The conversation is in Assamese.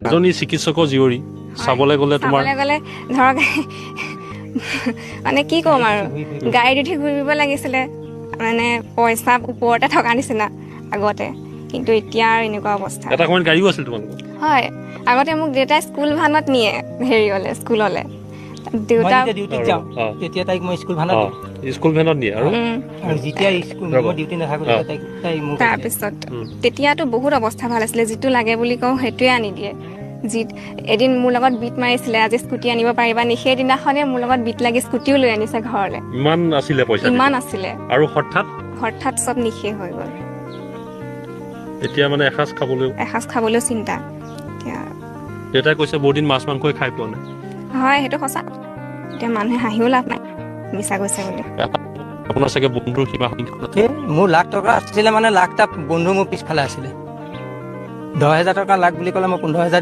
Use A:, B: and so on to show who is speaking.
A: এজনী চিকিৎসকৰ জীয়ৰী চাবলৈ গ'লে তোমাৰ
B: ধৰক মানে কি ক'ম আৰু গাড়ীত উঠি ঘূৰিব লাগিছিলে মানে পইচা ওপৰতে থকা নিচিনা আগতে, কিন্তু এতিয়া আৰু এনেকুৱা অৱস্থা।
A: এটা সময়ত গাড়ীও আছিল তোমালোকৰ?
B: হয়, আগতে মোক দেউতাই স্কুল ভানত নিয়ে স্কুললৈ। দেউতা
C: ডিউটিত যাওঁ তেতিয়া তাইক মই স্কুল ভানত
A: স্কুল ভেনত নিয়ে আৰু
C: যেতিয়া মই ডিউটি নাথাকোঁ তাই মোক
B: তাৰপিছত তেতিয়াতো বহুত অৱস্থা ভাল আছিলে, যিটো লাগে বুলি কওঁ সেইটোৱে আনি দিয়ে। এদিন মোৰ লগত বিট মাৰিছিলে, আজি স্কুটি আনিব পাৰিবা নি, সেইদিনাখনে মোৰ লগত বিট লাগি স্কুটিও লৈ আনিছে ঘৰলৈ।
A: ইমান আছিলে পইচা?
B: ইমান আছিলে।
A: আৰু হঠাৎ
B: চব নিশেষ হৈ গ'ল।
A: এতিয়া মানে এসাঁজ খাবলৈও
B: চিন্তা।
A: দেউতাই কৈছে বহুত দিন মাছ মাংসই খাই পোৱা নাই।
B: হয়, সেইটো সঁচা। এতিয়া মানুহে হাঁহিও লাভ নাই মিছা কৈছে বুলি।
A: আপোনাৰ চাগে বন্ধুৰ কিবা
C: মোৰ লাখ টকা আছিলে, মানে লাখটা বন্ধু মোৰ পিছফালে আছিলে। 10,000 টকা লাখ বুলি ক'লে মই 15,000